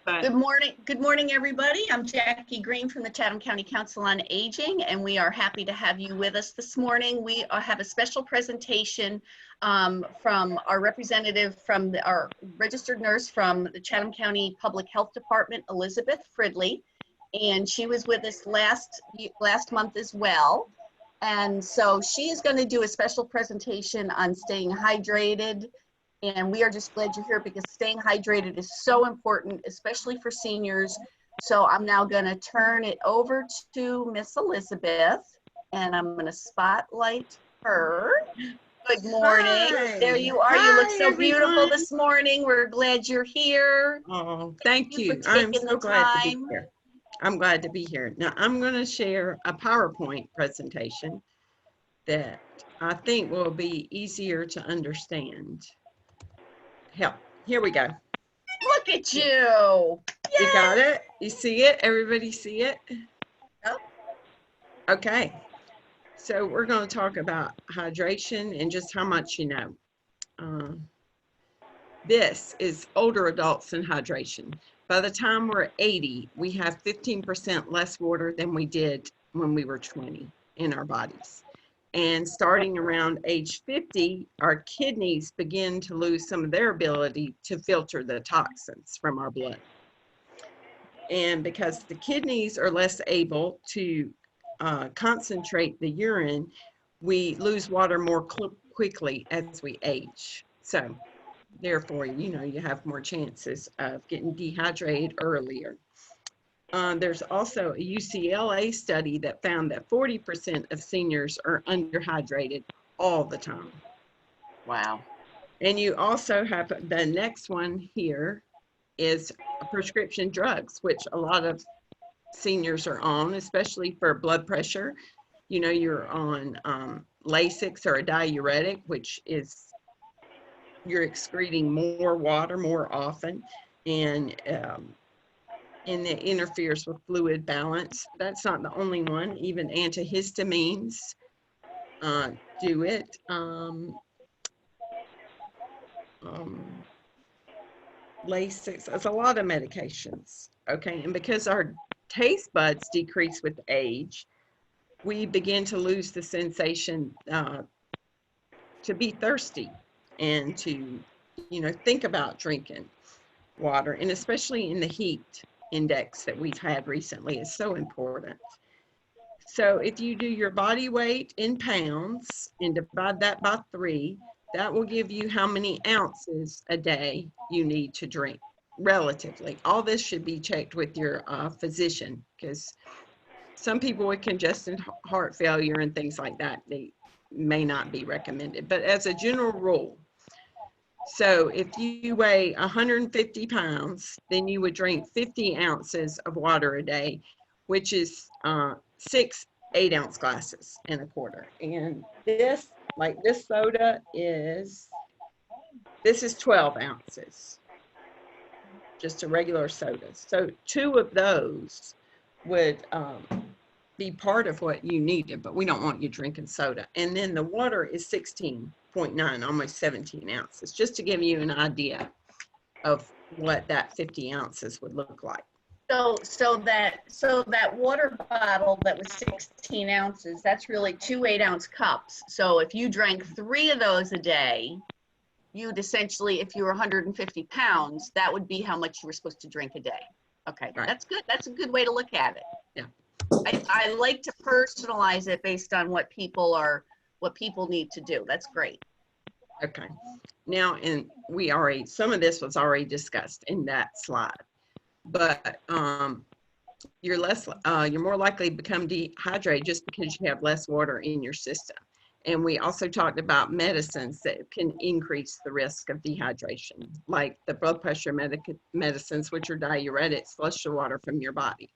But Good morning, everybody. I'm Jackie Green from the Chatham County Council on Aging, and we are happy to have you with us this morning. We have a special presentation from our representative from our registered nurse from the Chatham County Public Health Department, Elizabeth Fridley, and she was with us last month as well. And so she is going to do a special presentation on staying hydrated. And we are just glad you're here because staying hydrated is so important, especially for seniors. So I'm now going to turn it over to Miss Elizabeth, and I'm going to spotlight her. Good morning. Hi. There you are. Hi, You look so everyone. beautiful this morning. We're glad you're here. Oh, thank you. For I'm taking so the glad to be time. here. I'm glad to be here. Now, I'm going to share a PowerPoint presentation that I think will be easier to understand. Hell, here we go. Look at you. You got it? You see it? Everybody see it? Yep. Okay. So we're going to talk about hydration and just how much you know. This is older adults and hydration. By the time we're 80, we have 15% less water than we did when we were 20 in our bodies. And starting around age 50, our kidneys begin to lose some of their ability to filter the toxins from our blood. And because the kidneys are less able to concentrate the urine, we lose water more quickly as we age. So therefore, you have more chances of getting dehydrated earlier. There's also a UCLA study that found that 40% of seniors are underhydrated all the time. Wow. And you also have the next one here is prescription drugs, which a lot of seniors are on, especially for blood pressure. You're on Lasix or a diuretic, which is you're excreting more water more often, and it interferes with fluid balance. That's not the only one. Even antihistamines do it. Lasix, it's a lot of medications, okay? And because our taste buds decrease with age, we begin to lose the sensation to be thirsty and to, think about drinking water, and especially in the heat index that we've had recently is so important. So if you do your body weight in pounds and divide that by 3, that will give you how many ounces a day you need to drink, relatively. All this should be checked with your physician, because some people with congested heart failure and things like that, they may not be recommended. But as a general rule, so if you weigh 150 pounds, then you would drink 50 ounces of water a day, which is 6 8-ounce glasses and a quarter. And this soda this is 12 ounces, just a regular soda. So 2 of those would be part of what you needed, but we don't want you drinking soda. And then the water is 16.9, almost 17 ounces, just to give you an idea of what that 50 ounces would look like. So that water bottle that was 16 ounces, that's really 2 8-ounce cups. So if you drank 3 of those a day, you'd essentially, if you were 150 pounds, that would be how much you were supposed to drink a day. Okay, right. That's good. That's a good way to look at it. Yeah. I like to personalize it based on what people need to do. That's great. Okay. Now, and some of this was already discussed in that slide, but you're more likely to become dehydrated just because you have less water in your system. And we also talked about medicines that can increase the risk of dehydration, like the blood pressure medicines, which are diuretics, flush the water from your body.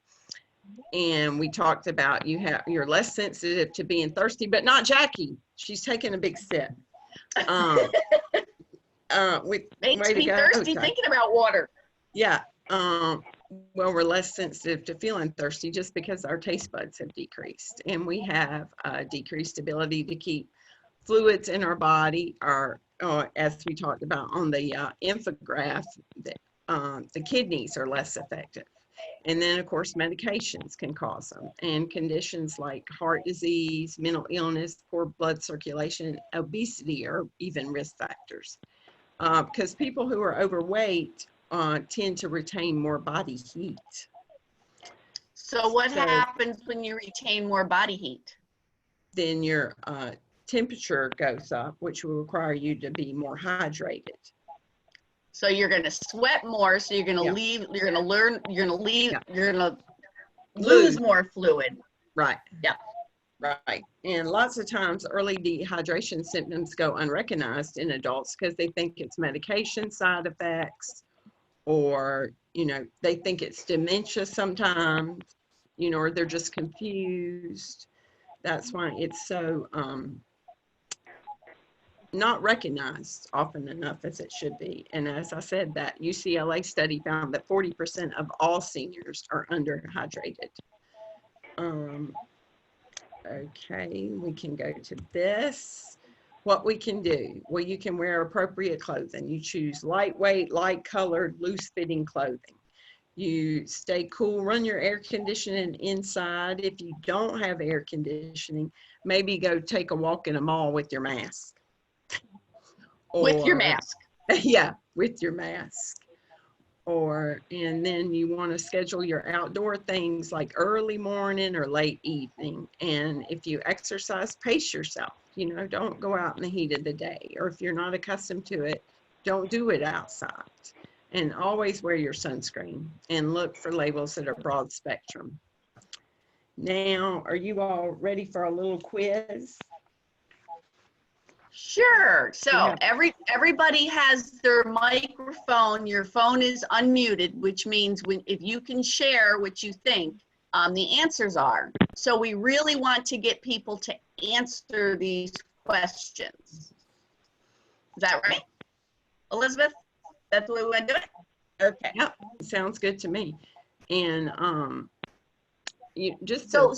And we talked about you're less sensitive to being thirsty, but not Jackie. She's taking a big sip. Makes me thirsty thinking about water. Yeah. Well, we're less sensitive to feeling thirsty just because our taste buds have decreased, and we have a decreased ability to keep fluids in our body. As we talked about on the infograph, the kidneys are less effective. And then, of course, medications can cause them. And conditions like heart disease, mental illness, poor blood circulation, obesity are even risk factors. Because people who are overweight tend to retain more body heat. So what happens when you retain more body heat? Then your temperature goes up, which will require you to be more hydrated. So you're going to sweat more. So you're going to Yeah. leave. You're going to learn. You're going to leave. Yeah. You're going to lose more fluid. Right. Yeah. Right. And lots of times early dehydration symptoms go unrecognized in adults because they think it's medication side effects, or, you know, they think it's dementia sometimes, you know, or they're just confused. That's why it's so not recognized often enough as it should be. And as I said, that UCLA study found that 40% of all seniors are underhydrated. Okay, we can go to this. What we can do, well, you can wear appropriate clothing. You choose lightweight, light colored, loose fitting clothing. You stay cool, run your air conditioning inside. If you don't have air conditioning, maybe go take a walk in a mall with your mask. With your mask. Yeah, with your mask. And then you want to schedule your outdoor things like early morning or late evening. And if you exercise, pace yourself. You know, don't go out in the heat of the day. Or if you're not accustomed to it, don't do it outside. And always wear your sunscreen and look for labels that are broad spectrum. Now, are you all ready for a little quiz? Sure. So everybody has their microphone. Your phone is unmuted, which means if you can share what you think the answers are. So we really want to get people to answer these questions. Is that right, Elizabeth? That's the way we want to do it? Okay. Yep, sounds good to me. And so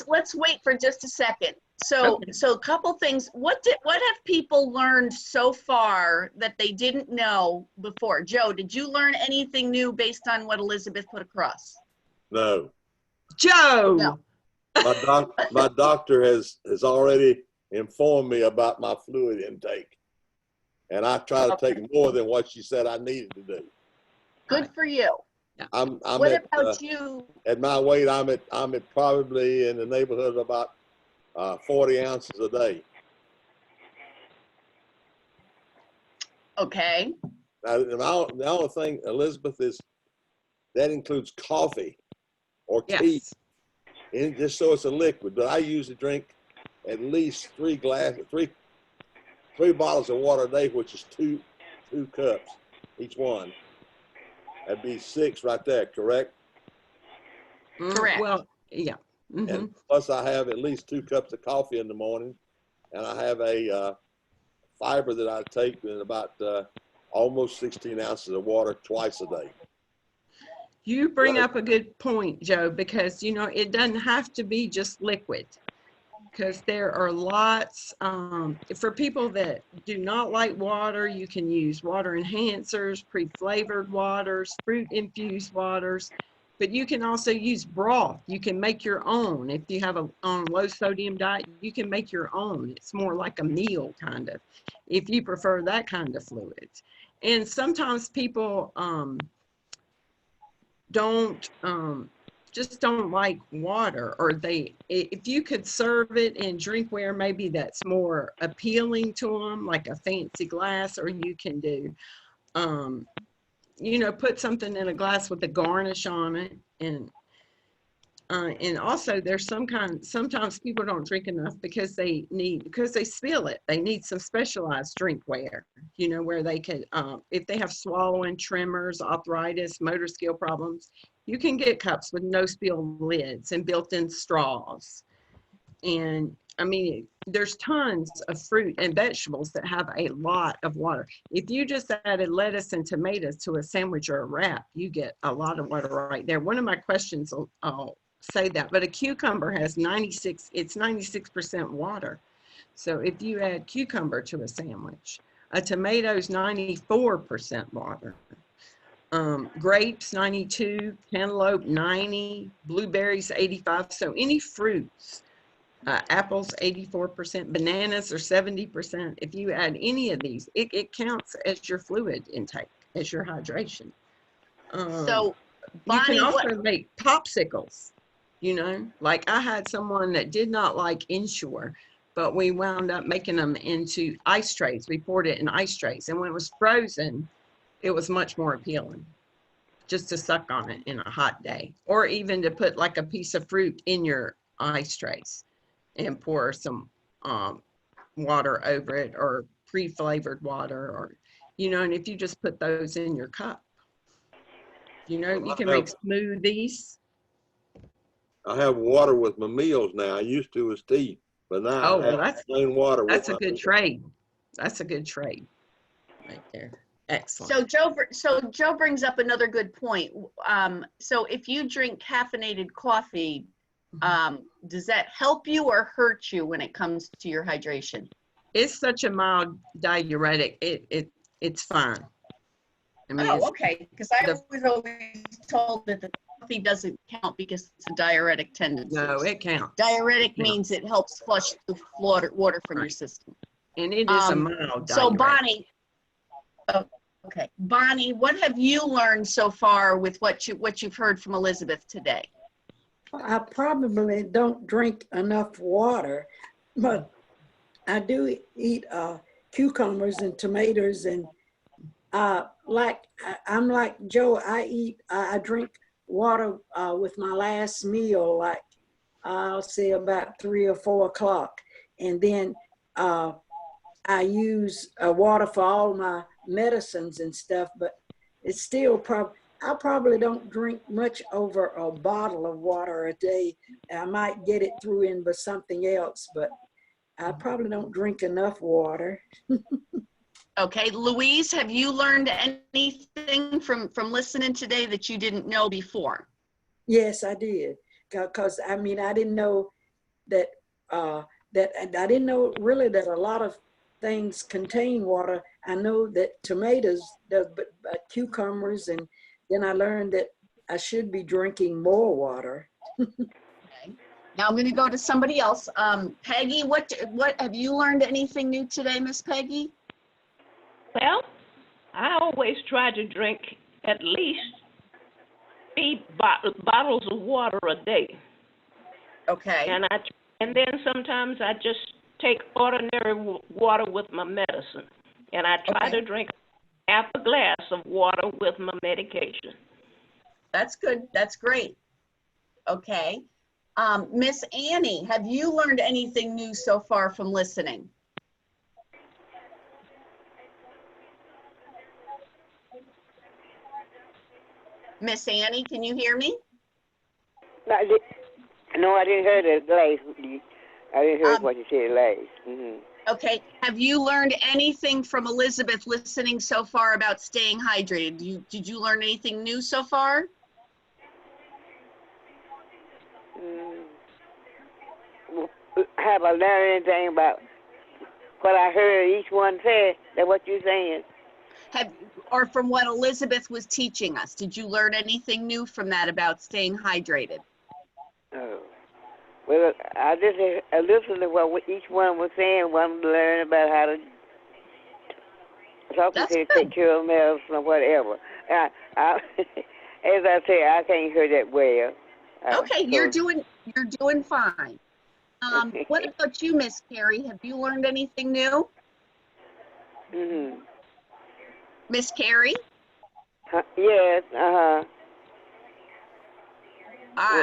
let's wait for just a second. So a couple things. What have people learned so far that they didn't know before? Joe, did you learn anything new based on what Elizabeth put across? No. Joe. No. My doctor has already informed me about my fluid intake, and I try to take more than what she said I needed to do. Good for you. What about you? At my weight, I'm at probably in the neighborhood of about 40 ounces a day. Okay. Now, the only thing, Elizabeth, is that includes coffee or tea, and just so it's a liquid. But I usually drink at least three bottles of water a day, which is two cups each one. That'd be 6 right there, correct? Correct. Well, yeah. Mm-hmm. And plus I have at least 2 cups of coffee in the morning, and I have a fiber that I take in about almost 16 ounces of water twice a day. You bring up a good point, Joe, because, you know, it doesn't have to be just liquid, because there are lots, for people that do not like water, you can use water enhancers, pre-flavored waters, fruit-infused waters, but you can also use broth. You can make your own. If you have a low sodium diet, you can make your own. It's more like a meal kind of, if you prefer that kind of fluids. And sometimes people just don't like water, or if you could serve it in drinkware, maybe that's more appealing to them, like a fancy glass, or you can do, you know, put something in a glass with a garnish on it. And also there's sometimes people don't drink enough because they spill it. They need some specialized drinkware, you know, where they could, if they have swallowing tremors, arthritis, motor skill problems, you can get cups with no spill lids and built-in straws. And I mean, there's tons of fruit and vegetables that have a lot of water. If you just added lettuce and tomatoes to a sandwich or a wrap, you get a lot of water right there. One of my questions will say that, but a cucumber has 96% water. So if you add cucumber to a sandwich, a tomato is 94% water. Grapes 92, cantaloupe 90, blueberries 85. So any fruits, apples 84%, bananas are 70%. If you add any of these, it counts as your fluid intake, as your hydration. So, You can Bonnie, also what? make popsicles, you know, like I had someone that did not like Ensure, but we wound up making them into ice trays. We poured it in ice trays. And when it was frozen, it was much more appealing just to suck on it in a hot day, or even to put like a piece of fruit in your ice trays and pour some water over it, or pre-flavored water, or, you know, and if you just put those in your cup, you know, you can make smoothies. I have water with my meals now. I used to was tea, but now Oh, I have well, plain water with that's a my good meals. trade. That's a good trade right there. Excellent. So Joe brings up another good point. So if you drink caffeinated coffee, does that help you or hurt you when it comes to your hydration? It's such a mild diuretic. It's fine. I mean, Oh, okay. Because I the, was always told that the coffee doesn't count because it's a diuretic tendency. no, it counts. Diuretic It counts. means it helps flush the water from your system. And it is a mild diuretic. So Bonnie, okay, Bonnie, what have you learned so far with what you've heard from Elizabeth today? I probably don't drink enough water, but I do eat cucumbers and tomatoes, and I'm like Joe. I drink water with my last meal, like I'll say about 3 or 4 o'clock, and then I use water for all my medicines and stuff. But it's still I probably don't drink much over a bottle of water a day. I might get it through in by something else, but I probably don't drink enough water. Okay, Louise, have you learned anything from listening today that you didn't know before? Yes, I did. Because I mean, I didn't know that I didn't know really that a lot of things contain water. I know that tomatoes, but cucumbers, and then I learned that I should be drinking more water. Okay. Now I'm going to go to somebody else. Peggy, what have you learned anything new today, Miss Peggy? Well, I always try to drink at least 3 bottles of water a day. Okay. And then sometimes I just take ordinary water with my medicine. And I try to drink half a glass of water with my medication. That's good. That's great. Okay. Miss Annie, have you learned anything new so far from listening? Miss Annie, can you hear me? No, I didn't hear that last. I didn't hear what you said last. Mm-hmm. Okay. Have you learned anything from Elizabeth listening so far about staying hydrated? Did you learn anything new so far? Have I learned anything about what I heard each one say? That what you're saying? Or from what Elizabeth was teaching us, did you learn anything new from that about staying hydrated? Oh. Well, I listened to what each one was saying. Wanted to learn about how to talk to take care of themselves or whatever. As I say, I can't hear that well. Okay, you're doing fine. What about you, Miss Carrie? Have you learned anything new? Mm-hmm. Miss Carrie? Yes, well,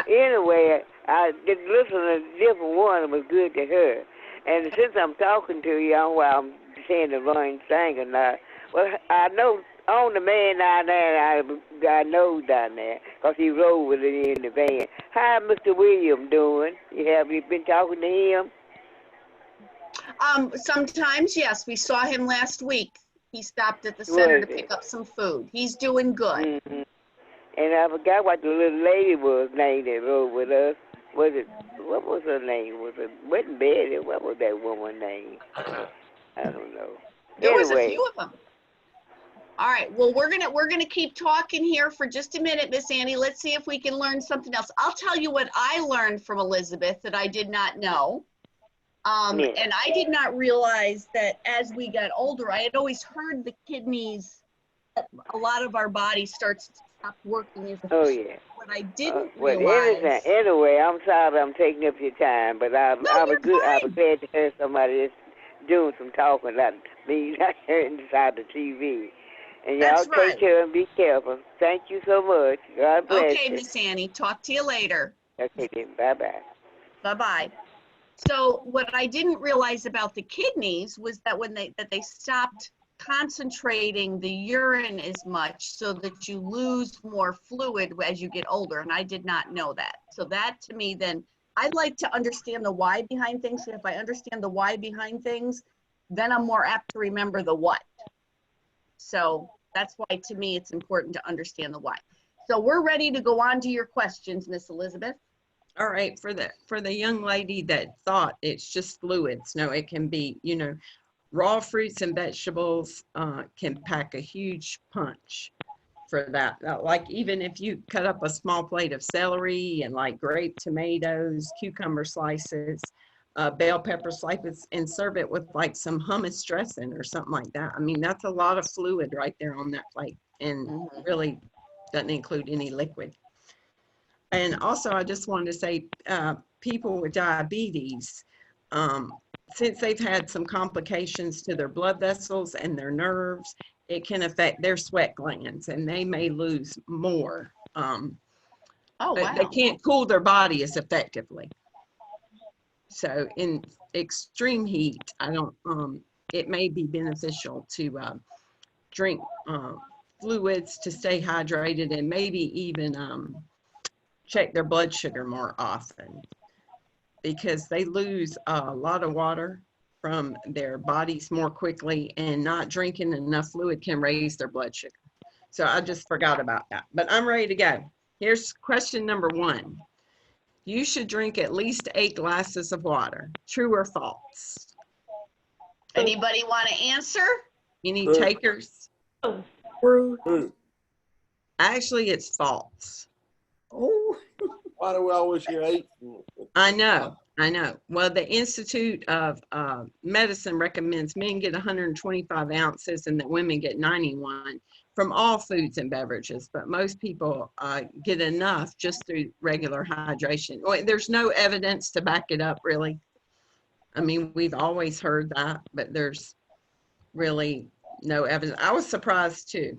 anyway, I did listen to a different one. It was good to hear. And since I'm talking to you, I'm saying the wrong thing or not. Well, I know on the man down there, I know down there, because he rode with it in the van. How Mr. William doing? Have you been talking to him? Sometimes, yes. We saw him last week. He stopped at the center to pick up some food. He's doing good. Mm-hmm. And I forgot what the little lady was named that rode with us. What was her name? Wasn't Betty? What was that woman's name? I don't know. There was a few of them. All right, well, we're gonna keep talking here for just a minute, Miss Annie. Let's see if we can learn something else. I'll tell you what I learned from Elizabeth that I did not know. Yeah. And I did not realize that as we got older, I had always heard the kidneys, a lot of our body starts to stop working as Oh, efficiently. yeah. What I didn't Well, realize. anyway, I'm sorry I'm taking up your time, but I No, was you're I was fine. glad to hear somebody that's doing some talking, not me not hearing inside the TV. And y'all That's take right. care and be careful. Thank you so much. God bless Okay, you. Miss Annie, talk to you later. Okay, then. Bye-bye. Bye-bye. So what I didn't realize about the kidneys was that when they stopped concentrating the urine as much so that you lose more fluid as you get older. And I did not know that. So that to me, then I like to understand the why behind things. And if I understand the why behind things, then I'm more apt to remember the what. So that's why to me, it's important to understand the why. So we're ready to go on to your questions, Miss Elizabeth. All right, for the young lady that thought it's just fluids, no, it can be, you know, raw fruits and vegetables can pack a huge punch for that. Like even if you cut up a small plate of celery and like grape tomatoes, cucumber slices, bell pepper slices, and serve it with like some hummus dressing or something like that. I mean, that's a lot of fluid right there on that plate, and really doesn't include any liquid. And also, I just wanted to say, people with diabetes, since they've had some complications to their blood vessels and their nerves, it can affect their sweat glands, and they may lose more. Oh, They wow. can't cool their body as effectively. So in extreme heat, it may be beneficial to drink fluids to stay hydrated, and maybe even check their blood sugar more often, because they lose a lot of water from their bodies more quickly, and not drinking enough fluid can raise their blood sugar. So I just forgot about that, but I'm ready to go. Here's question number 1. You should drink at least 8 glasses of water. True or false? Anybody want to answer? Any takers? True. Actually, it's false. Oh, Why do we always hear 8? I know. Well, the Institute of Medicine recommends men get 125 ounces and that women get 91 from all foods and beverages, but most people get enough just through regular hydration. Well, there's no evidence to back it up, really. I mean, we've always heard that, but there's really no evidence. I was surprised too.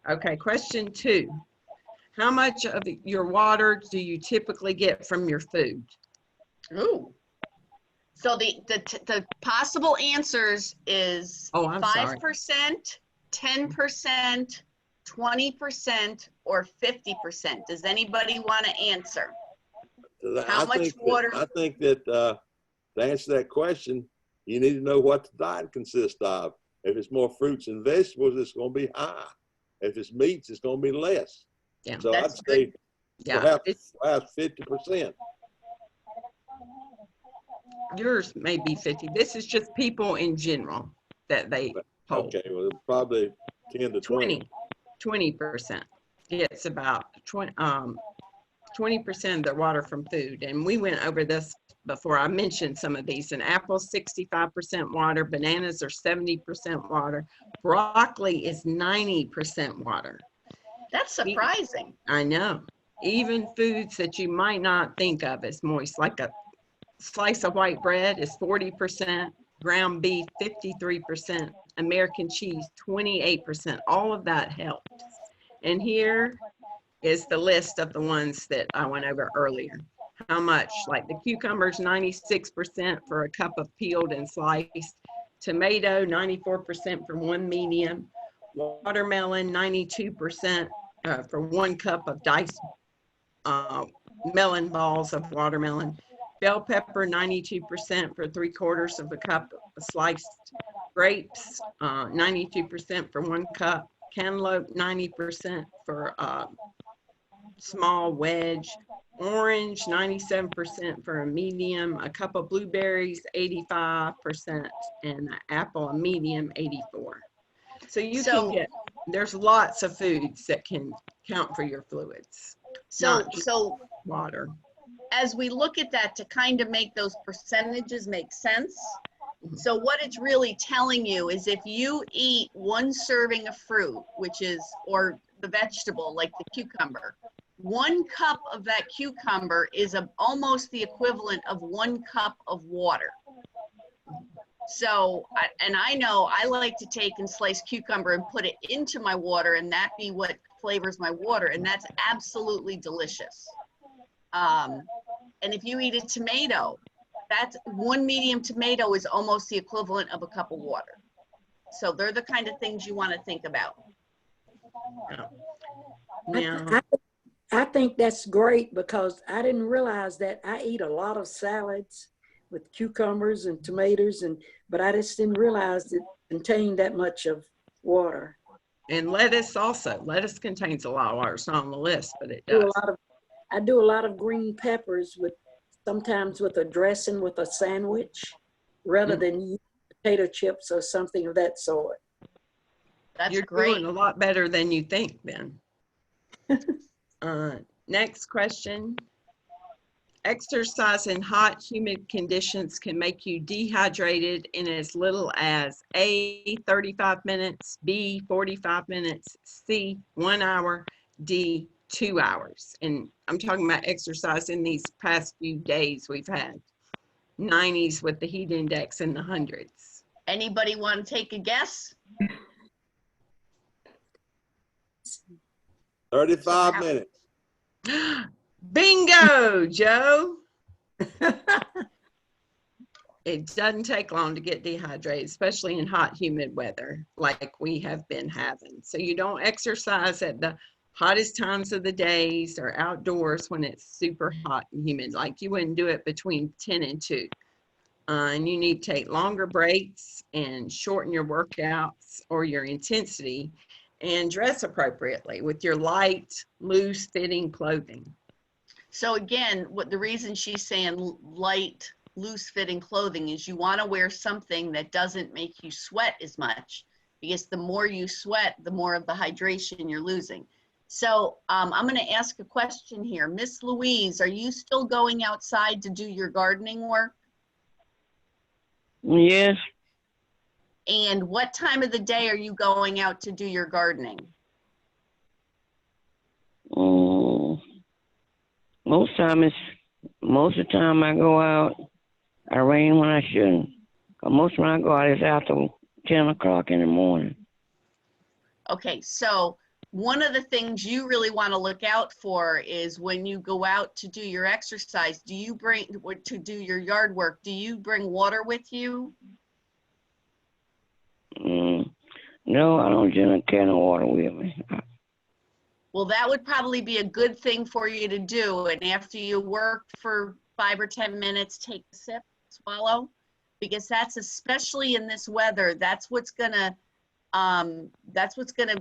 Okay, question 2. How much of your water do you typically get from your food? Ooh. So the possible answers is Oh, I'm sorry. 5%, 10%, 20%, or 50%. Does anybody want to answer? How much water? I think that to answer that question, you need to know what the diet consists of. If it's more fruits and vegetables, it's going to be high. If it's meats, it's going to be less. Yeah, So that's I'd say yeah. perhaps 50%. Yours may be 50. This is just people in general that they poll. Okay, well, probably 10 to 20. 20% gets about 20% of their water from food. And we went over this before. I mentioned some of these. And apples, 65% water. Bananas are 70% water. Broccoli is 90% water. That's surprising. I know. Even foods that you might not think of as moist, like a slice of white bread is 40%, ground beef 53%, American cheese 28%. All of that helps. And here is the list of the ones that I went over earlier. How much? Like the cucumbers, 96% for a cup of peeled and sliced. Tomato, 94% for 1 medium. Watermelon, 92% for 1 cup of diced melon balls of watermelon. Bell pepper, 92% for 3/4 of a cup of sliced grapes. 92% for 1 cup. Cantaloupe, 90% for a small wedge. Orange, 97% for a medium. A cup of blueberries, 85%, and an apple, a medium, 84%. So you So- can get, there's lots of foods that can count for your fluids, not just So water. as we look at that to kind of make those percentages make sense, Mhm. so what it's really telling you is if you eat one serving of fruit, which is, or the vegetable like the cucumber, 1 cup of that cucumber is almost the equivalent of 1 cup of water. So, and I know I like to take and slice cucumber and put it into my water, and that be what flavors my water, and that's absolutely delicious. And if you eat a tomato, that's 1 medium tomato is almost the equivalent of a cup of water. So they're the kind of things you want to think about. Now, I think that's great because I didn't realize that I eat a lot of salads with cucumbers and tomatoes, but I just didn't realize it contained that much of water. and lettuce also. Lettuce contains a lot of water. It's not on the list, but it Do does. I do a lot of green peppers sometimes with a dressing with a sandwich rather than use potato chips or something of that sort. That's You're great. doing a lot better than you think then. Next question. Exercise in hot, humid conditions can make you dehydrated in as little as A, 35 minutes, B, 45 minutes, C, 1 hour, D, 2 hours. And I'm talking about exercise in these past few days we've had. 90s with the heat index in the hundreds. Anybody want to take a guess? 35 minutes. Bingo, Joe. It doesn't take long to get dehydrated, especially in hot, humid weather like we have been having. So you don't exercise at the hottest times of the days or outdoors when it's super hot and humid. Like you wouldn't do it between 10 and 2. And you need to take longer breaks and shorten your workouts or your intensity and dress appropriately with your light, loose fitting clothing. So again, what the reason she's saying light, loose fitting clothing is you want to wear something that doesn't make you sweat as much, because the more you sweat, the more of the hydration you're losing. So I'm going to ask a question here. Miss Louise, are you still going outside to do your gardening work? Yes, And what time of the day are you going out to do your gardening? most of the time I go out, I rain when I shouldn't. 'Cause most when I go out is after 10 o'clock in the morning. Okay, so one of the things you really want to look out for is when you go out to do your exercise, do you bring, or to do your yard work, do you bring water with you? No, I don't generally carry no water with me. Well, that would probably be a good thing for you to do. And after you work for 5 or 10 minutes, take a sip, swallow, because that's, especially in this weather, that's what's gonna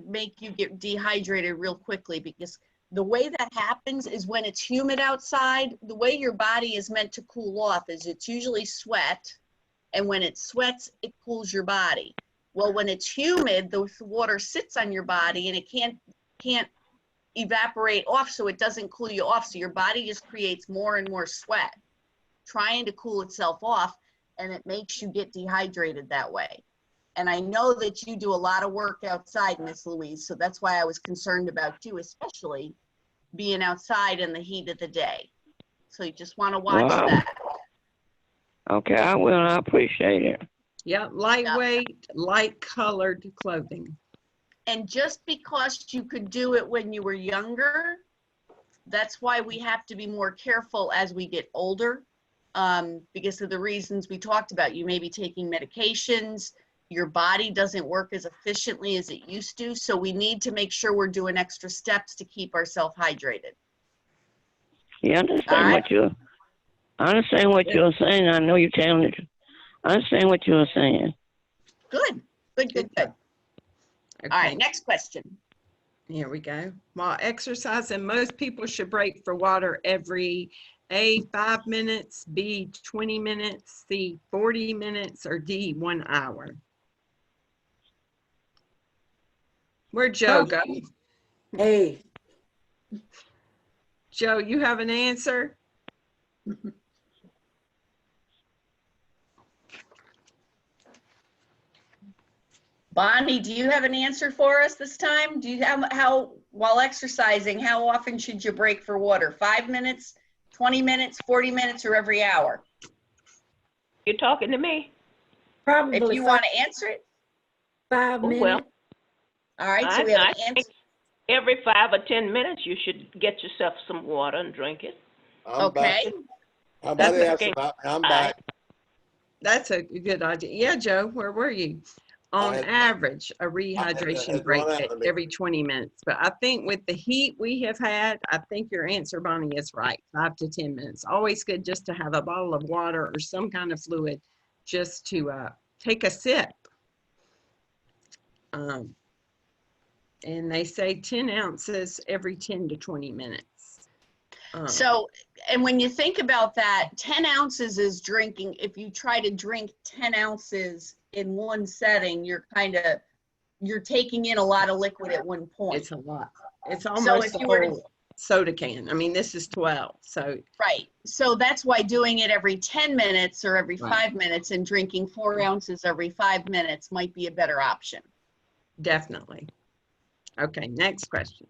make you get dehydrated real quickly, because the way that happens is when it's humid outside, the way your body is meant to cool off is it's usually sweat. And when it sweats, it cools your body. Well, when it's humid, the water sits on your body and it can't evaporate off, so it doesn't cool you off. So your body just creates more and more sweat, trying to cool itself off, and it makes you get dehydrated that way. And I know that you do a lot of work outside, Miss Louise, so that's why I was concerned about you, especially being outside in the heat of the day. So you just want to watch that. Okay, I will. I appreciate it. Yeah, lightweight, light colored clothing. And just because you could do it when you were younger, that's why we have to be more careful as we get older, because of the reasons we talked about. You may be taking medications, your body doesn't work as efficiently as it used to, so we need to make sure we're doing extra steps to keep ourselves hydrated. Yeah, I understand what you're saying. I know you're telling it. I understand what you're saying. Good. Okay. All right, next question. Here we go. While exercising, most people should break for water every A, 5 minutes, B, 20 minutes, C, 40 minutes, or D, 1 hour. Where'd Joe go? Hey, Joe, you have an answer? Bonnie, do you have an answer for us this time? Do you have while exercising, how often should you break for water? 5 minutes, 20 minutes, 40 minutes, or every hour? You talking to me? probably If you want to answer it. 5 Oh, minutes. well, All right, so we have an I answer. think every 5 or 10 minutes you should get yourself some water and drink it. I'm Okay. back. How about That's that? okay. I'm back. That's a good idea. Yeah, Joe, where were you? On average, a rehydration had break run out of me. every 20 minutes. But I think with the heat we have had, I think your answer, Bonnie, is right. 5 to 10 minutes. Always good just to have a bottle of water or some kind of fluid just to take a sip. And they say 10 ounces every 10 to 20 minutes. So, and when you think about that, 10 ounces is drinking. If you try to drink 10 ounces in one setting, you're taking in a lot of liquid at one point. It's a lot. It's So almost if a you were to, whole soda can. I mean, this is 12. So right. So that's why doing it every 10 minutes or every Right. 5 minutes and drinking 4 ounces every 5 minutes might be a better option. definitely. Okay, next question.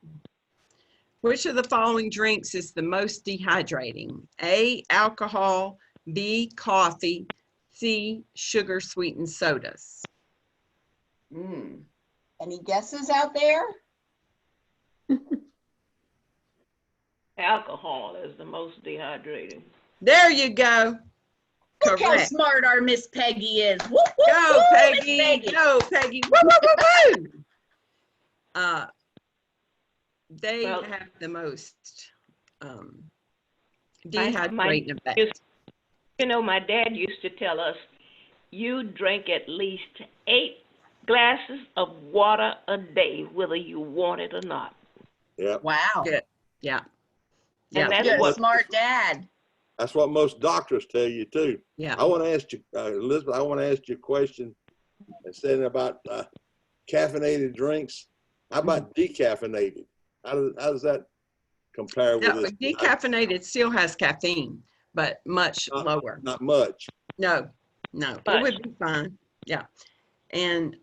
Which of the following drinks is the most dehydrating? A, alcohol, B, coffee, C, sugar sweetened sodas. Any guesses out there? Alcohol is the most dehydrating. There you go. Look how Correct. smart our Miss Peggy is. Woo, woo, Go, woo, Miss Peggy. Peggy. Go, Peggy. Woo, woo, woo, woo. They Well, have the most my dehydrating effect. You know, my dad used to tell us, you drink at least 8 glasses of water a day, whether you want it or not. Yeah. Wow. Good. Yeah. And Yeah. that's You're a what smart dad. That's what most doctors tell you too. Yeah. I want to ask you, Elizabeth. I want to ask you a question instead about caffeinated drinks. How about decaffeinated? How does that compare with No, this? decaffeinated still has caffeine, but much lower. Not much. No, it would be fine. Yeah. And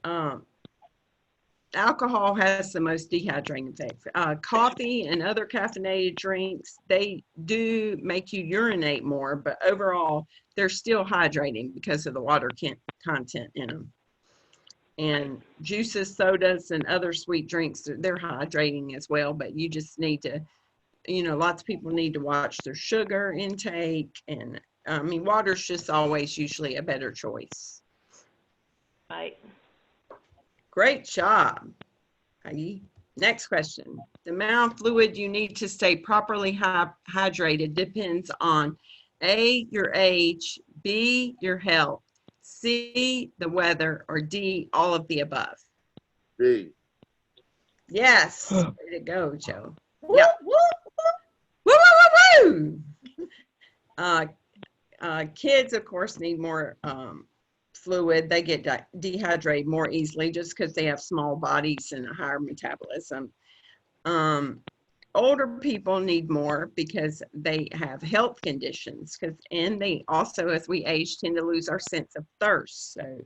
alcohol has the most dehydrating effect. Coffee and other caffeinated drinks, they do make you urinate more, but overall, they're still hydrating because of the water content in them. And juices, sodas, and other sweet drinks, they're hydrating as well, but you just need to, lots of people need to watch their sugar intake. And I mean, water's just always usually a better choice. right. Great job, Peggy. Next question. The amount of fluid you need to stay properly hydrated depends on A, your age, B, your health, C, the weather, or D, all of the above. D. Yes. Way to go, Joe. Woo, Yeah. woo, Woo, woo, woo, woo. Kids, of course, need more fluid. They get dehydrated more easily just because they have small bodies and a higher metabolism. Older people need more because they have health conditions, and they also, as we age, tend to lose our sense of thirst. So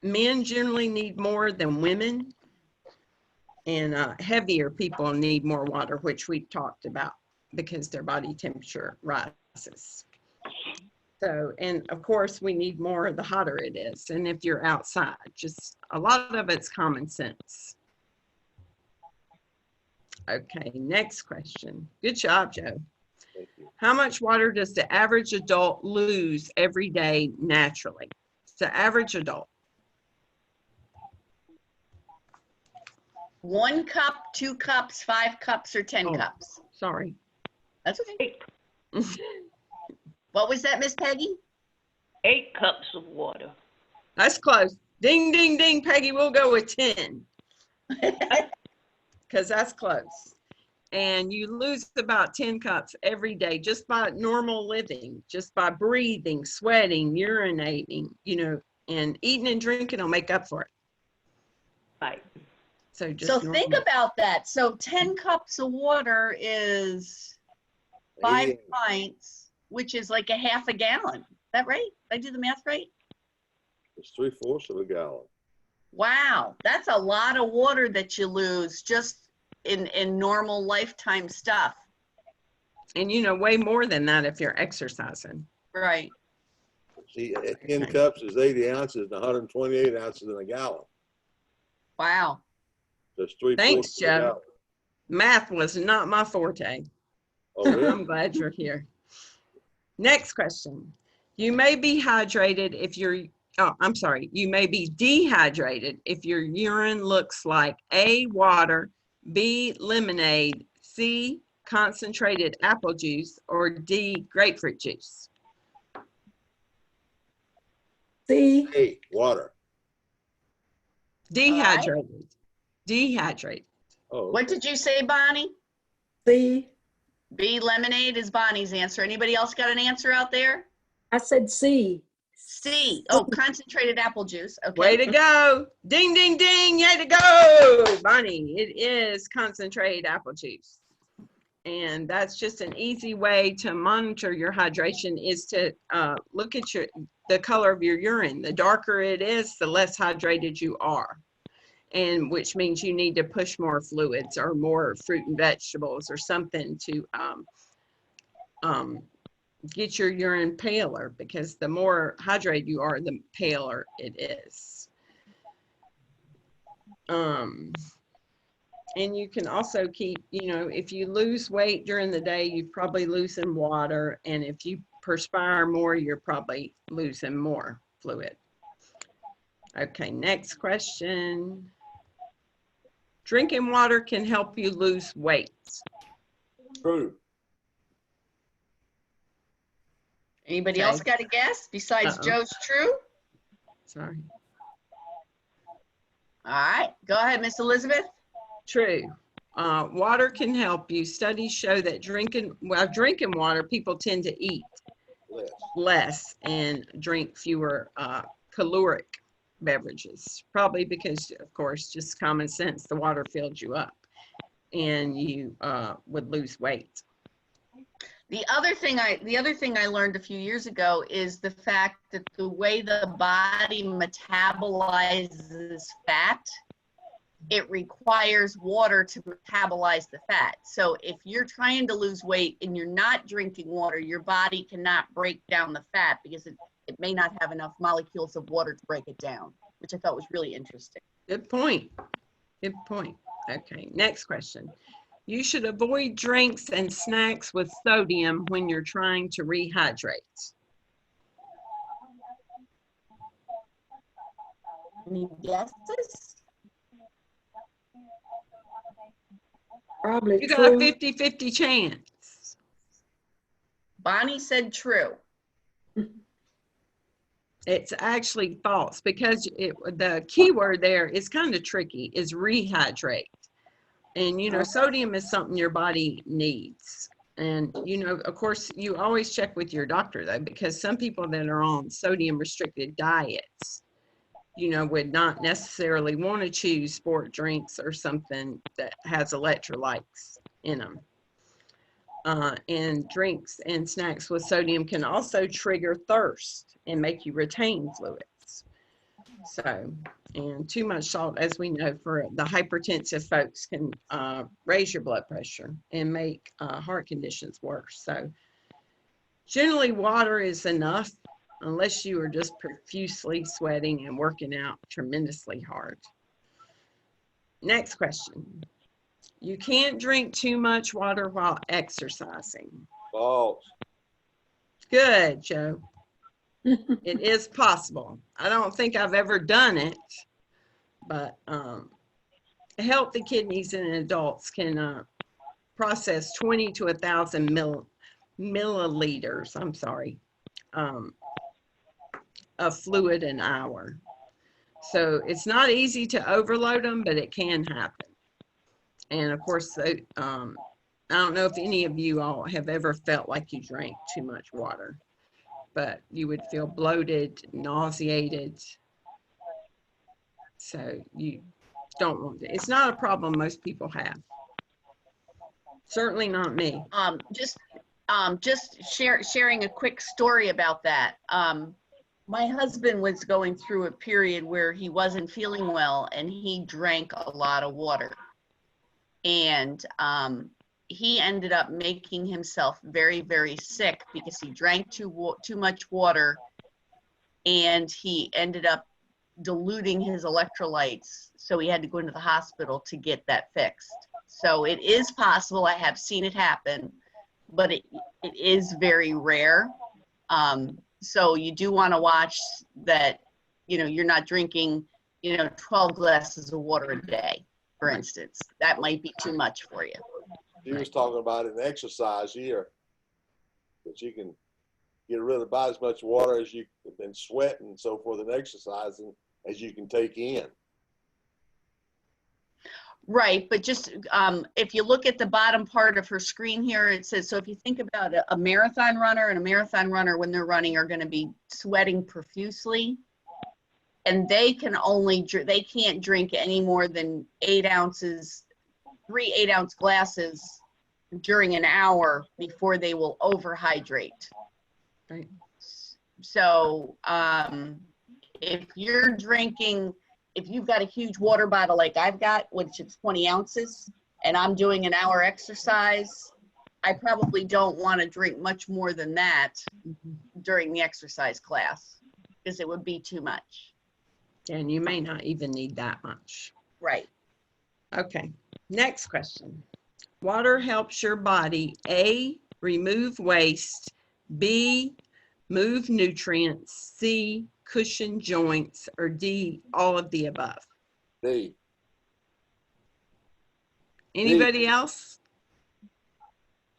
men generally need more than women, and heavier people need more water, which we've talked about because their body temperature rises. So, and of course, we need more the hotter it is. And if you're outside, just a lot of it's common sense. Okay, next question. Good job, Joe. Thank you. How much water does the average adult lose every day naturally? It's the average adult. 1 cup, 2 cups, 5 cups, or 10 Oh. cups? Sorry. That's okay. 8, What was that, Miss Peggy? 8 cups of water. That's close. Ding, ding, ding, Peggy. We'll go with 10 because that's close. And you lose about 10 cups every day just by normal living, just by breathing, sweating, urinating, and eating and drinking will make up for it. Right. So just So think normal. about that. So 10 cups of water is 5 80. pints, which is like a half a gallon. Is that right? Did I do the math right? It's 3/4 of a gallon. Wow, that's a lot of water that you lose just in normal lifetime stuff. And you know, way more than that if you're exercising. Right. See, 10 cups is 80 ounces and 128 ounces in a gallon. Wow. That's 3/4 Thanks, of a Joe. gallon. Math was not my forte. Oh, really? I'm glad you're here. Next question. You may be hydrated if you're, oh, I'm sorry. You may be dehydrated if your urine looks like A, water, B, lemonade, C, concentrated apple juice, or D, grapefruit juice. C, Hey, water. Dehydrated. Dehydrated. Oh, What did you say, Bonnie? C. B, lemonade is Bonnie's answer. Anybody else got an answer out there? I said C. C. Oh, concentrated apple juice. Okay. Way to go. Ding, ding, ding. Yay to go. Bonnie, it is concentrated apple juice. And that's just an easy way to monitor your hydration is to look at the color of your urine. The darker it is, the less hydrated you are. And which means you need to push more fluids or more fruit and vegetables or something to get your urine paler, because the more hydrated you are, the paler it is. And you can also keep, you know, if you lose weight during the day, you probably losing water. And if you perspire more, you're probably losing more fluid. Okay, next question. Drinking water can help you lose weight. true. Anybody Okay. else got a guess besides Joe's true? Sorry. All right, go ahead, Miss Elizabeth. True. Water can help you. Studies show that drinking water, people tend to eat less and drink fewer caloric beverages, probably because, of course, just common sense, the water filled you up and you would lose weight. The other thing I learned a few years ago is the fact that the way the body metabolizes fat, it requires water to metabolize the fat. So if you're trying to lose weight and you're not drinking water, your body cannot break down the fat because it may not have enough molecules of water to break it down, which I thought was really interesting. Good point. Good point. Okay, next question. You should avoid drinks and snacks with sodium when you're trying to rehydrate. Any guesses? Probably You got a true. 50-50 chance. Bonnie said true. It's actually false because the key word there is kind of tricky, is rehydrate. And, you know, sodium is something your body needs. And, you know, of course, you always check with your doctor, though, because some people that are on sodium restricted diets, you know, would not necessarily want to choose sport drinks or something that has electrolytes in them. And drinks and snacks with sodium can also trigger thirst and make you retain fluids. So, and too much salt, as we know, for the hypertensive folks can raise your blood pressure and make heart conditions worse. So generally water is enough unless you are just profusely sweating and working out tremendously hard. Next question. You can't drink too much water while exercising. False. Good, Joe. It is possible. I don't think I've ever done it, but healthy kidneys in adults can process 20 to 1,000 milliliters, I'm sorry, of fluid an hour. So it's not easy to overload them, but it can happen. And of course, I don't know if any of you all have ever felt like you drank too much water, but you would feel bloated, nauseated. So you don't want to. It's not a problem most people have. Certainly not me. Just sharing a quick story about that. My husband was going through a period where he wasn't feeling well and he drank a lot of water. And he ended up making himself very, very sick because he drank too much water, and he ended up diluting his electrolytes. So he had to go into the hospital to get that fixed. So it is possible. I have seen it happen, but it is very rare. So you do want to watch that, you're not drinking, 12 glasses of water a day, for instance. That might be too much for you. She was talking about an exercise here that you can get rid of about as much water as you have been sweating and so forth and exercising as you can take in. Right, but just if you look at the bottom part of her screen here, it says, so if you think about a marathon runner, and a marathon runner when they're running are going to be sweating profusely, and they can't drink any more than 8 ounces, 3 8-ounce glasses during an hour before they will overhydrate. Right. So if you've got a huge water bottle like I've got, which is 20 ounces, and I'm doing an hour exercise, I probably don't want to drink much more than that during the exercise class because it would be too much. And you may not even need that much. Right. Okay, next question. Water helps your body, A, remove waste, B, move nutrients, C, cushion joints, or D, all of the above. D. Anybody else?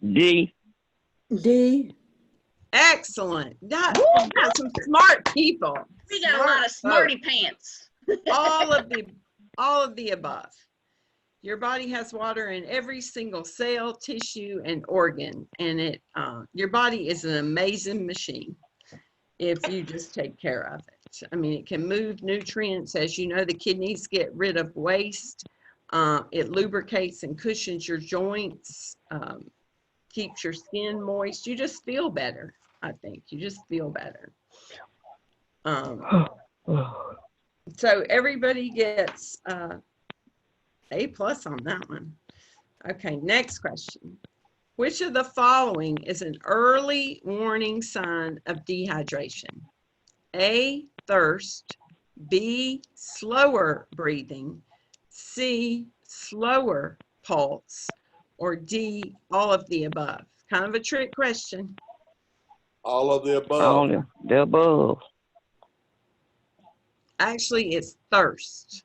D. D. Excellent. Got some smart people. We got a lot of smarty pants. all of the above. Your body has water in every single cell, tissue, and organ, and your body is an amazing machine if you just take care of it. I mean, it can move nutrients. As you know, the kidneys get rid of waste. It lubricates and cushions your joints, keeps your skin moist. You just feel better, I think. You just feel better. So everybody gets A+ on that one. Okay, next question. Which of the following is an early warning sign of dehydration? A, thirst, B, slower breathing, C, slower pulse, or D, all of the above? Kind of a trick question. All of the above. All of the above. Actually, it's thirst.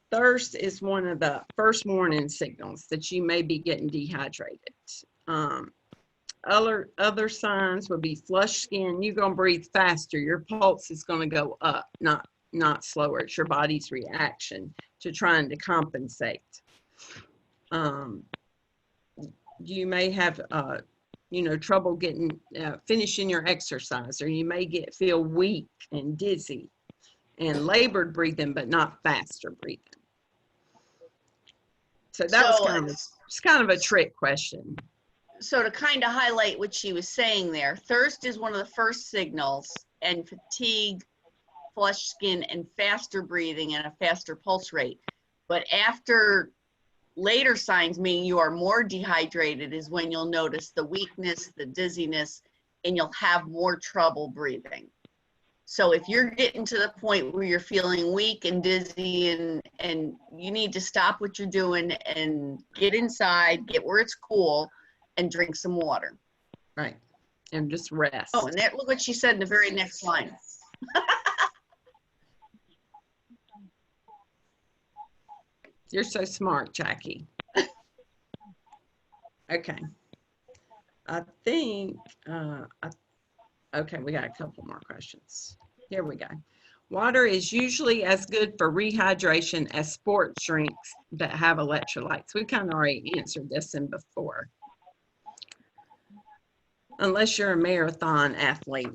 Thirst is one of the first warning signals that you may be getting dehydrated. Other signs would be flushed skin. You're going to breathe faster. Your pulse is going to go up, not slower. It's your body's reaction to trying to compensate. You may have trouble finishing your exercise, or you may feel weak and dizzy and labored breathing, but not faster breathing. So that was kind of a trick question. So to kind of highlight what she was saying there, thirst is one of the first signals, and fatigue, flushed skin, and faster breathing and a faster pulse rate. But after later signs, meaning you are more dehydrated, is when you'll notice the weakness, the dizziness, and you'll have more trouble breathing. So if you're getting to the point where you're feeling weak and dizzy and you need to stop what you're doing and get inside, get where it's cool, and drink some water. Right. And just rest. Oh, and look what she said in the very next line. You're so smart, Jackie. Okay. I think, okay, we got a couple more questions. Here we go. Water is usually as good for rehydration as sports drinks that have electrolytes. We kind of already answered this in before. Unless you're a marathon athlete.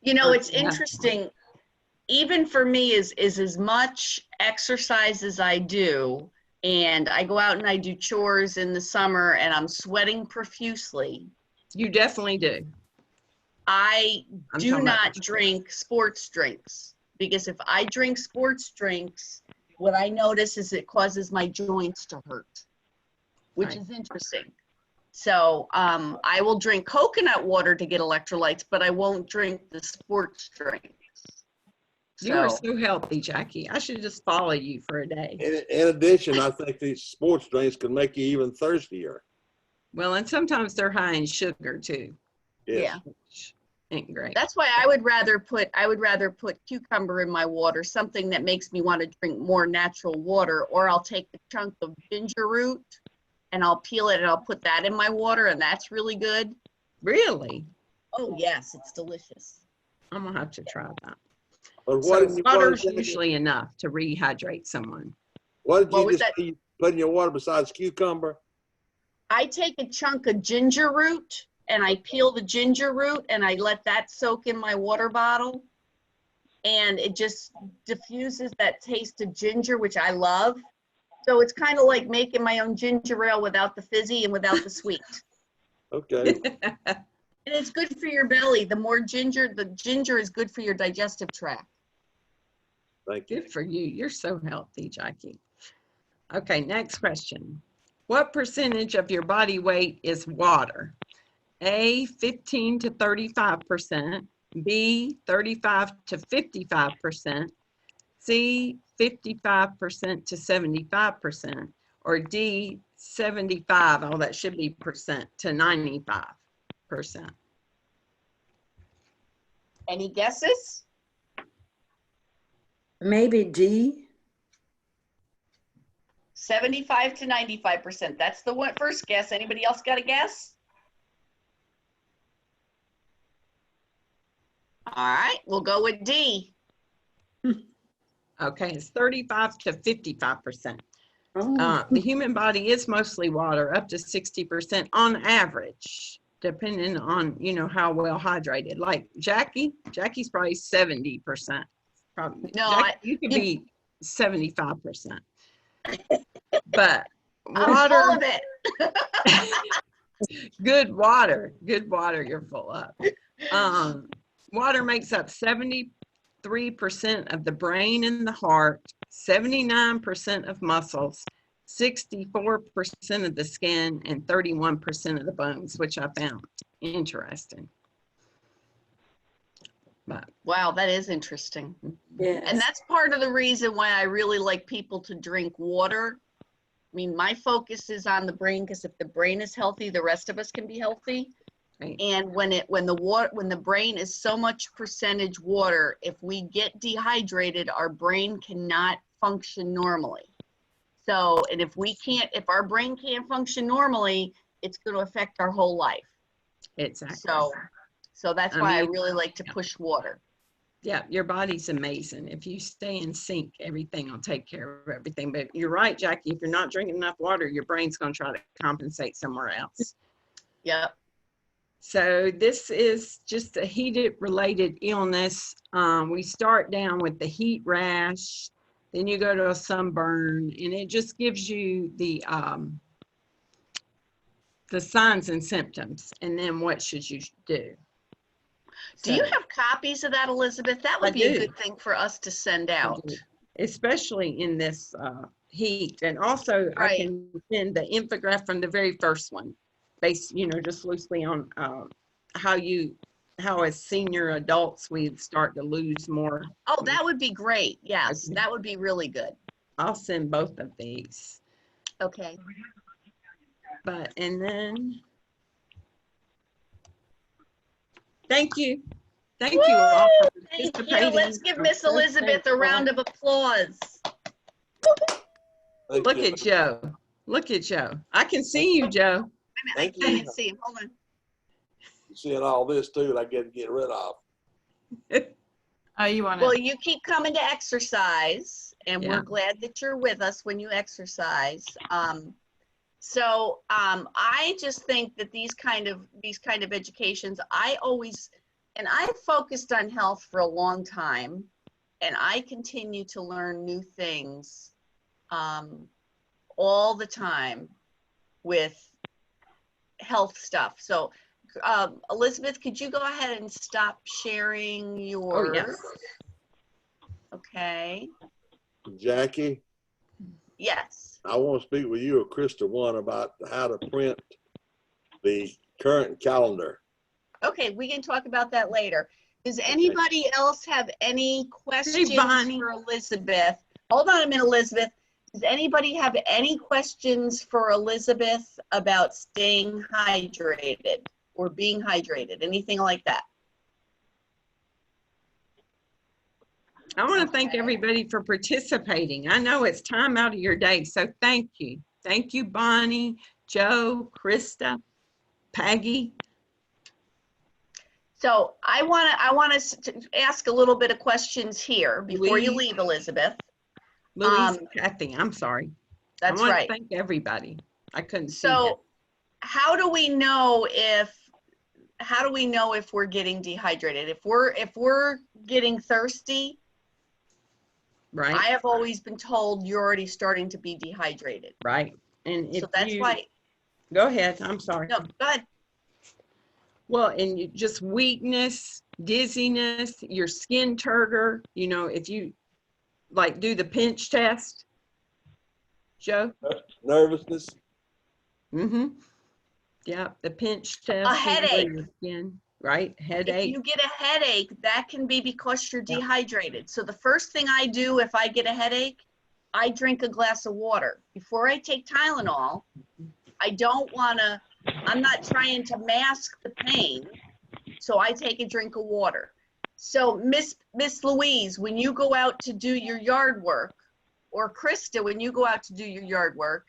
You know, it's interesting. even for me is as much exercise as I do, and I go out and I do chores in the summer and I'm sweating profusely, You definitely do. I I'm do talking about not drink sports drinks, because if I drink sports drinks, what I notice is it causes my joints to hurt, which Right. is interesting. So I will drink coconut water to get electrolytes, but I won't drink the sports drinks. You are So so healthy, Jackie. I should just follow you for a day. In addition, I think these sports drinks can make you even thirstier. Well, and sometimes they're high in sugar too, Yes. yeah, which ain't great. that's why I would rather put cucumber in my water, something that makes me want to drink more natural water, or I'll take a chunk of ginger root and I'll peel it and I'll put that in my water, and that's really good. Really? Oh yes, it's delicious. I'm gonna have to try that. But So what did you water's put, usually enough to rehydrate someone. what did What you was just that? say you put in your water besides cucumber? I take a chunk of ginger root and I peel the ginger root and I let that soak in my water bottle, and it just diffuses that taste of ginger, which I love. So it's kind of like making my own ginger ale without the fizzy and without the sweet. Okay. And it's good for your belly. The ginger is good for your digestive tract. Thank you. Good for you. You're so healthy, Jackie. Okay, next question. What percentage of your body weight is water? A, 15 to 35%, B, 35 to 55%, C, 55% to 75%, or D, 75, oh, that should be percent, to 95%. Any guesses? Maybe D. 75 to 95%. That's the first guess. Anybody else got a guess? All right, we'll go with D. Okay, it's 35 to 55%. Oh, The human body is mostly water, up to 60% on average, depending on, you know, how well hydrated. Like Jackie's probably 70%. Probably. No, Jackie, you could be 75%. But I'm water, full of it. good water you're full of. Water makes up 73% of the brain and the heart, 79% of muscles, 64% of the skin, and 31% of the bones, which I found interesting. But Wow, that is interesting. yes. And that's part of the reason why I really like people to drink water. I mean, my focus is on the brain, because if the brain is healthy, the rest of us can be healthy. right. And when the brain is so much percentage water, if we get dehydrated, our brain cannot function normally. So, and if our brain can't function normally, it's going to affect our whole life. Exactly. So that's I why I mean, really like to push water. Yeah, your body's amazing. If you stay in sync, everything will take care of everything. But you're right, Jackie, if you're not drinking enough water, your brain's going to try to compensate somewhere else. Yep. So this is just a heat-related illness. We start down with the heat rash, then you go to a sunburn, and it just gives you the signs and symptoms, and then what should you do? Do you have copies of that, Elizabeth? That would be a good thing for us to send out. Especially in this heat. And also I can send the infographic from the very first one, based, you know, just loosely on how as senior adults we start to lose more. Oh, that would be great. Yes, that would be really good. I'll send both of these. Okay. But, and then, thank you. Thank you all for Thank participating. you. Let's give Miss Elizabeth a round of applause. Look at Joe. Look at Joe. I can see you, Joe. I can't see him. Hold on. You're seeing all this too, and I get rid of. Oh, you want to? Well, you keep coming to exercise, and Yeah. we're glad that you're with us when you exercise. I just think that these kind of educations, I've focused on health for a long time, and I continue to learn new things all the time with health stuff. So Elizabeth, could you go ahead and stop sharing your? Oh, yes. Okay. Jackie, Yes. I want to speak with you or Krista one about how to print the current calendar. Okay, we can talk about that later. Does anybody else have any questions Bonnie. for Elizabeth? Hold on a minute, Elizabeth. Does anybody have any questions for Elizabeth about staying hydrated or being hydrated? Anything like that? I want to thank everybody for participating. I know it's time out of your day, so thank you. Thank you, Bonnie, Joe, Krista, Peggy. So I want to ask a little bit of questions here before you Louise. leave, Elizabeth. Louise, Kathy, I'm sorry. That's I want right. to thank everybody. I couldn't see that. So how do we know if we're getting dehydrated? If we're getting thirsty, Right, I have always been told you're already starting to be dehydrated. right. And if So that's why. Go ahead, I'm sorry. No, go ahead. Well, and just weakness, dizziness, your skin turgor, you know, if you like do the pinch test, Joe? Nervousness. Mm-hmm. Yeah, the pinch test. A headache. Your skin, right? Headache. If you get a headache, that can be because you're dehydrated. So the first thing I do if I get a headache, I drink a glass of water. Before I take Tylenol, I'm not trying to mask the pain, so I take a drink of water. So Miss Louise, when you go out to do your yard work, or Krista, when you go out to do your yard work,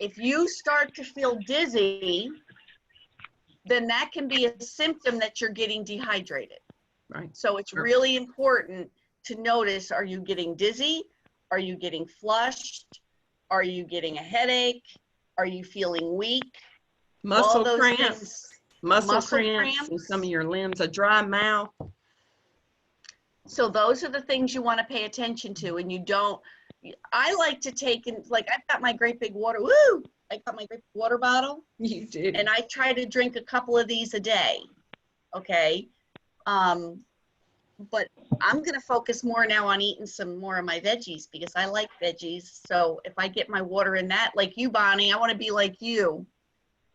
if you start to feel dizzy, then that can be a symptom that you're getting dehydrated. Right. So it's really important to notice, are you getting dizzy? Are you getting flushed? Are you getting a headache? Are you feeling weak? Muscle those cramps. things. Muscle Muscle cramps in cramps. some of your limbs, a dry mouth. So those are the things you want to pay attention to. And I like to take, like I've got my great big water, I got my great big water bottle. You do. And I try to drink a couple of these a day, okay? But I'm gonna focus more now on eating some more of my veggies because I like veggies. So if I get my water in that, like you, Bonnie, I wanna be like you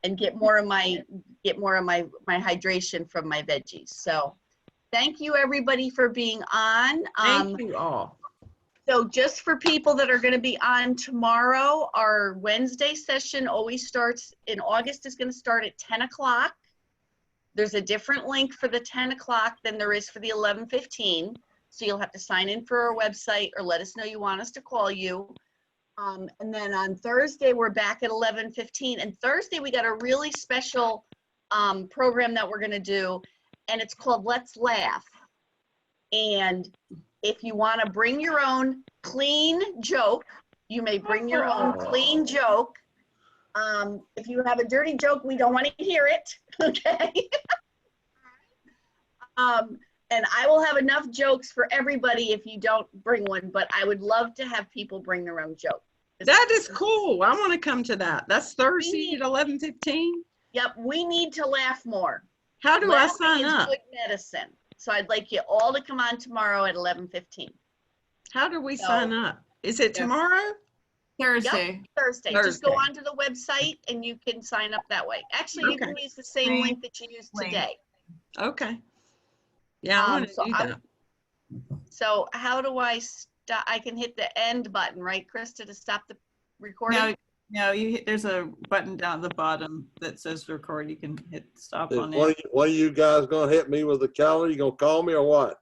and get more of my hydration from my veggies. So thank you everybody for being on. Thank you all. So just for people that are going to be on tomorrow, our Wednesday session always starts in August, is going to start at 10 o'clock. There's a different link for the 10 o'clock than there is for the 11:15. So you'll have to sign in for our website or let us know you want us to call you. And then on Thursday, we're back at 11:15. And Thursday, we got a really special program that we're going to do, and it's called Let's Laugh. And if you want to bring your own clean joke, you may bring your own clean joke. If you have a dirty joke, we don't want to hear it, okay? And I will have enough jokes for everybody if you don't bring one, but I would love to have people bring their own joke. That is cool. I want to come to that. That's Thursday at 11:15. Yep, we need to laugh more. How do Laughing I sign is up? good medicine. So I'd like you all to come on tomorrow at 11:15. How do we sign up? Is it tomorrow? Thursday. Yep, Thursday. Just go onto the website and you can sign up that way. Actually, you can use the same link that you used today. Okay. Yeah, I want to do that. So how do I stop? I can hit the end button, right, Krista, to stop the recording? No, there's a button down at the bottom that says record. You can hit stop on One it. of you guys gonna hit me with the calendar? You gonna call me or what?